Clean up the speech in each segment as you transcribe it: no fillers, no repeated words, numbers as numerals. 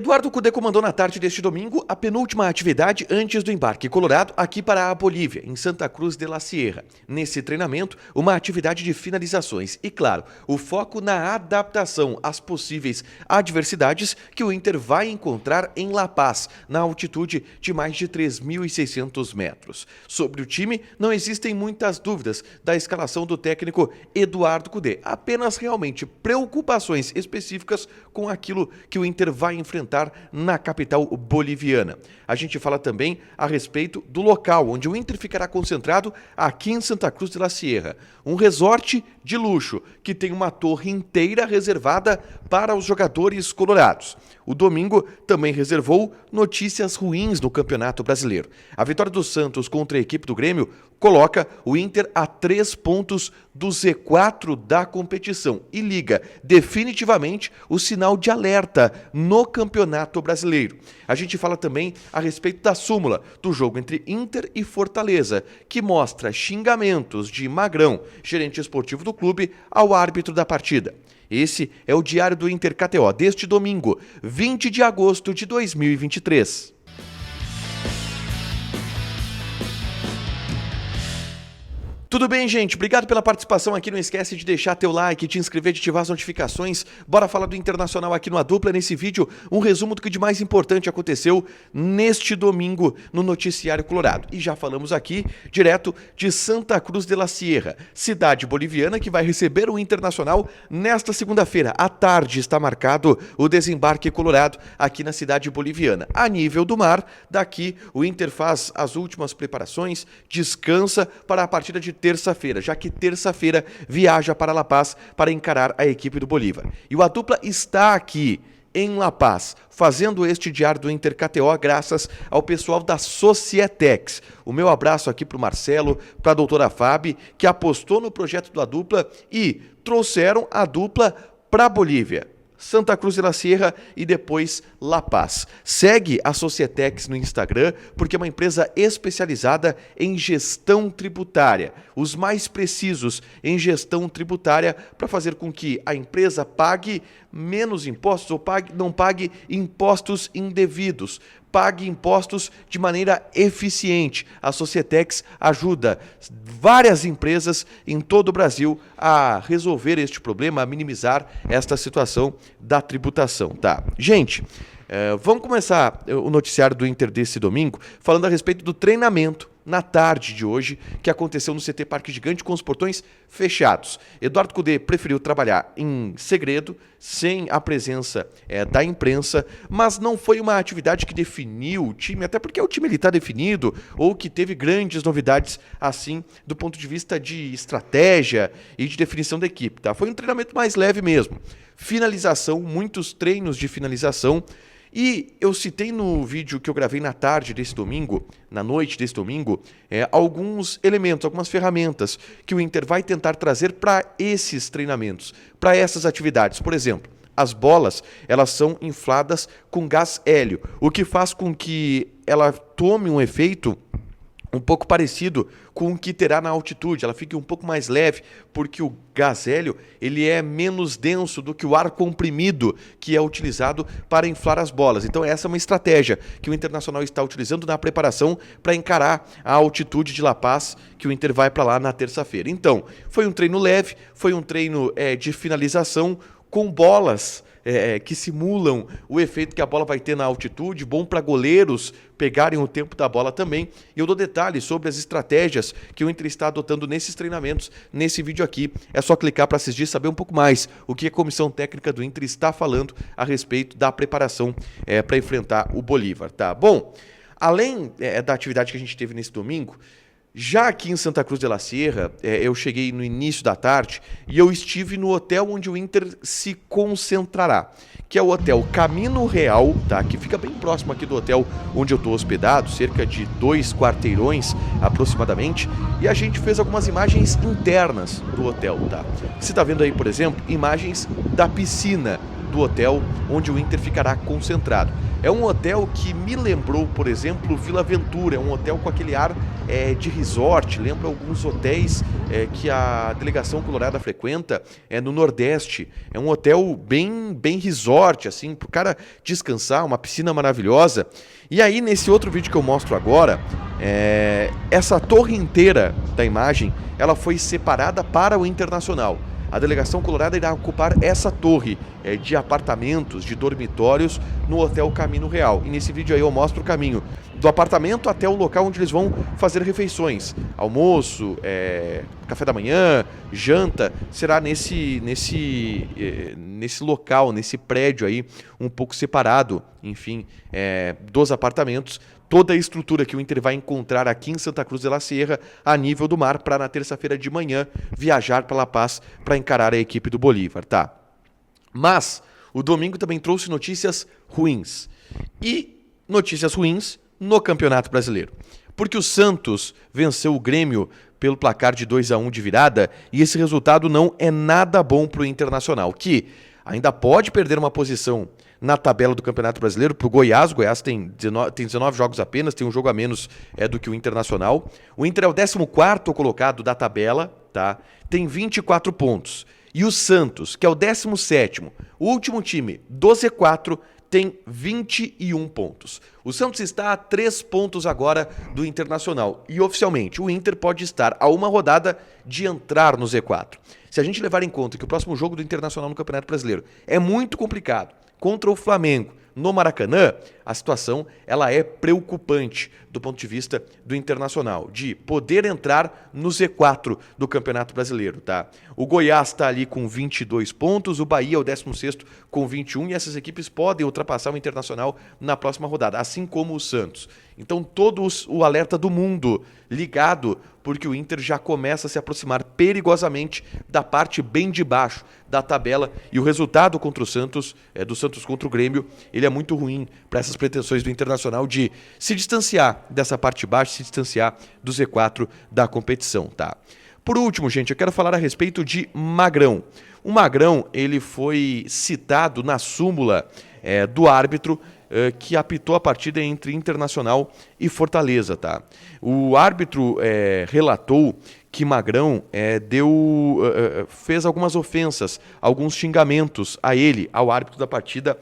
Eduardo Cudê comandou na tarde deste domingo a penúltima atividade antes do embarque colorado aqui para a Bolívia, em Santa Cruz de la Sierra. Nesse treinamento, uma atividade de finalizações e, claro, o foco na adaptação às possíveis adversidades que o Inter vai encontrar em La Paz, na altitude de mais de 3.600 metros. Sobre o time, não existem muitas dúvidas da escalação do técnico Eduardo Cudê, apenas realmente preocupações específicas com aquilo que o Inter vai enfrentar na capital boliviana. A gente fala também a respeito do local onde o Inter ficará concentrado aqui em Santa Cruz de la Sierra. Um resort de luxo que tem uma torre inteira reservada para os jogadores colorados. O domingo também reservou notícias ruins no Campeonato Brasileiro. A vitória do Santos contra a equipe do Grêmio coloca o Inter a 3 pontos do Z4 da competição e liga definitivamente o sinal de alerta no Campeonato Brasileiro. A gente fala também a respeito da súmula do jogo entre Inter e Fortaleza, que mostra xingamentos de Magrão, gerente esportivo do clube, ao árbitro da partida. Esse é o Diário do Inter KTO deste domingo, 20 de agosto de 2023. Tudo bem, gente? Obrigado pela participação aqui. Não esquece de deixar teu like, te inscrever, de ativar as notificações. Bora falar do Internacional aqui no A Dupla. Nesse vídeo, um resumo do que de mais importante aconteceu neste domingo no Noticiário Colorado. E já falamos aqui, direto de Santa Cruz de la Sierra, cidade boliviana que vai receber o Internacional nesta segunda-feira. À tarde está marcado o desembarque colorado aqui na cidade boliviana. A nível do mar, daqui o Inter faz as últimas preparações, descansa para a partida de terça-feira, já que terça-feira viaja para La Paz para encarar a equipe do Bolívar. E o A Dupla está aqui em La Paz, fazendo este Diário do Inter KTO graças ao pessoal da Societex. O meu abraço aqui para o Marcelo, para a doutora Fábio, que apostou no projeto do A Dupla e trouxeram a dupla para a Bolívia. Santa Cruz de la Sierra e depois La Paz. Segue a Societex no Instagram, porque é uma empresa especializada em gestão tributária. Os mais precisos em gestão tributária para fazer com que a empresa pague menos impostos ou não pague impostos indevidos. Pague impostos de maneira eficiente. A Societex ajuda várias empresas em todo o Brasil a resolver este problema, a minimizar esta situação da tributação, tá? Gente, vamos começar o noticiário do Inter desse domingo falando a respeito do treinamento na tarde de hoje, que aconteceu no CT Parque Gigante com os portões fechados. Eduardo Cudê preferiu trabalhar em segredo, sem a presença da imprensa, mas não foi uma atividade que definiu o time, até porque o time está definido, ou que teve grandes novidades, assim, do ponto de vista de estratégia e de definição da equipe. Tá? Foi um treinamento mais leve mesmo. Finalização, muitos treinos de finalização. E eu citei no vídeo que eu gravei na tarde desse domingo, na noite desse domingo, alguns elementos, algumas ferramentas que o Inter vai tentar trazer para esses treinamentos, para essas atividades. Por exemplo, as bolas, elas são infladas com gás hélio, o que faz com que ela tome um efeito um pouco parecido com o que terá na altitude. Ela fica um pouco mais leve, porque o gás hélio ele é menos denso do que o ar comprimido que é utilizado para inflar as bolas. Então essa é uma estratégia que o Internacional está utilizando na preparação para encarar a altitude de La Paz, que o Inter vai para lá na terça-feira. Então, foi um treino leve, foi um treino de finalização com bolas que simulam o efeito que a bola vai ter na altitude, bom para goleiros pegarem o tempo da bola também. E eu dou detalhes sobre as estratégias que o Inter está adotando nesses treinamentos, nesse vídeo aqui. É só clicar para assistir e saber um pouco mais o que a comissão técnica do Inter está falando a respeito da preparação para enfrentar o Bolívar. Tá? Bom, além da atividade que a gente teve nesse domingo, já aqui em Santa Cruz de la Sierra, eu cheguei no início da tarde e eu estive no hotel onde o Inter se concentrará, que é o Hotel Camino Real, tá? Que fica bem próximo aqui do hotel onde eu estou hospedado, cerca de 2 quarteirões aproximadamente, e a gente fez algumas imagens internas do hotel, tá? Você está vendo aí, por exemplo, imagens da piscina do hotel onde o Inter ficará concentrado. É um hotel que me lembrou, por exemplo, Vila Ventura. É um hotel com aquele ar de resort, lembra alguns hotéis que a delegação colorada frequenta no Nordeste. É um hotel bem resort, assim, pro cara descansar, uma piscina maravilhosa. E aí, nesse outro vídeo que eu mostro agora, essa torre inteira da imagem, ela foi separada para o Internacional. A delegação colorada irá ocupar essa torre de apartamentos, de dormitórios no Hotel Caminho Real. E nesse vídeo aí eu mostro o caminho do apartamento até o local onde eles vão fazer refeições. Almoço, café da manhã, janta, será nesse local, nesse prédio aí, um pouco separado, enfim, dos apartamentos. Toda a estrutura que o Inter vai encontrar aqui em Santa Cruz de la Sierra, a nível do mar, para na terça-feira de manhã viajar para La Paz para encarar a equipe do Bolívar, tá? Mas o domingo também trouxe notícias ruins. E notícias ruins no Campeonato Brasileiro. Porque o Santos venceu o Grêmio pelo placar de 2-1 de virada, e esse resultado não é nada bom para o Internacional, que ainda pode perder uma posição na tabela do Campeonato Brasileiro para o Goiás. O Goiás tem 19 jogos apenas, tem um jogo a menos do que o Internacional. O Inter é o 14º colocado da tabela, tá? Tem 24 pontos. E o Santos, que é o 17º, o último time do Z4, tem 21 pontos. O Santos está a 3 pontos agora do Internacional. E oficialmente, o Inter pode estar a uma rodada de entrar no Z4. Se a gente levar em conta que o próximo jogo do Internacional no Campeonato Brasileiro é muito complicado, contra o Flamengo no Maracanã, a situação ela é preocupante do ponto de vista do Internacional, de poder entrar no Z4 do Campeonato Brasileiro, tá? O Goiás está ali com 22 pontos, o Bahia é o 16º com 21, e essas equipes podem ultrapassar o Internacional na próxima rodada, assim como o Santos. Então todo o alerta do mundo ligado, porque o Inter já começa a se aproximar perigosamente da parte bem de baixo da tabela, e o resultado contra o Santos, do Santos contra o Grêmio, ele é muito ruim para essas pretensões do Internacional de se distanciar dessa parte baixa, se distanciar do Z4 da competição, tá? Por último, gente, eu quero falar a respeito de Magrão. O Magrão, ele foi citado na súmula do árbitro que apitou a partida entre Internacional e Fortaleza, tá? O árbitro relatou que Magrão fez algumas ofensas, alguns xingamentos a ele, ao árbitro da partida,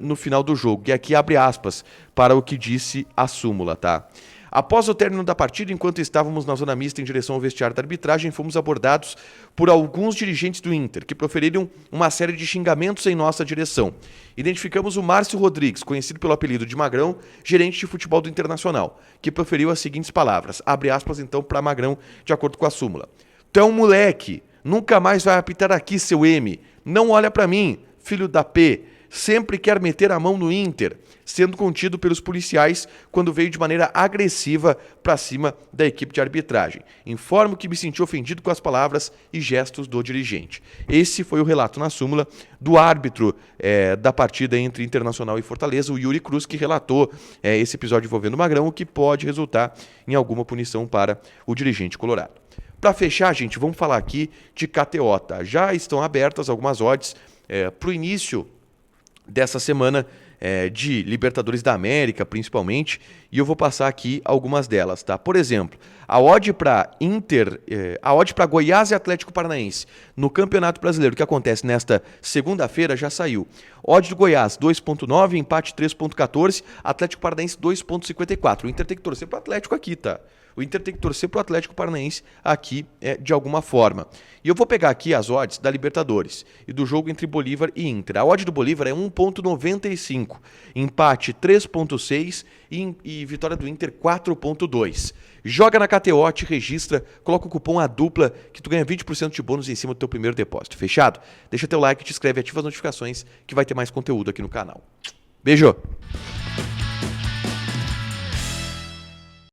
no final do jogo. E aqui abre aspas para o que disse a súmula, tá? Após o término da partida, enquanto estávamos na zona mista em direção ao vestiário da arbitragem, fomos abordados por alguns dirigentes do Inter, que proferiram uma série de xingamentos em nossa direção. Identificamos o Márcio Rodrigues, conhecido pelo apelido de Magrão, gerente de futebol do Internacional, que proferiu as seguintes palavras, abre aspas então para Magrão, de acordo com a súmula. Tu é um moleque, nunca mais vai apitar aqui, seu M. Não olha para mim, filho da P. Sempre quer meter a mão no Inter, sendo contido pelos policiais quando veio de maneira agressiva para cima da equipe de arbitragem. Informo que me senti ofendido com as palavras e gestos do dirigente. Esse foi o relato na súmula do árbitro da partida entre Internacional e Fortaleza, o Yuri Cruz, que relatou esse episódio envolvendo o Magrão, o que pode resultar em alguma punição para o dirigente colorado. Para fechar, gente, vamos falar aqui de KTO, tá? Já estão abertas algumas odds para o início dessa semana de Libertadores da América, principalmente, e eu vou passar aqui algumas delas, tá? Por exemplo, a odd para a odd para Goiás e Atlético Paranaense no Campeonato Brasileiro, que acontece nesta segunda-feira, já saiu. Odd do Goiás 2.9, empate 3.14, Atlético Paranaense 2.54. O Inter tem que torcer para o Atlético aqui, tá? O Inter tem que torcer para o Atlético Paranaense aqui de alguma forma. E eu vou pegar aqui as odds da Libertadores e do jogo entre Bolívar e Inter. A odd do Bolívar é 1.95, empate 3.6 e vitória do Inter 4.2. Joga na KTO, te registra, coloca o cupom ADUPLA que tu ganha 20% de bônus em cima do teu primeiro depósito. Fechado? Deixa teu like, te inscreve, ativa as notificações que vai ter mais conteúdo aqui no canal. Beijo!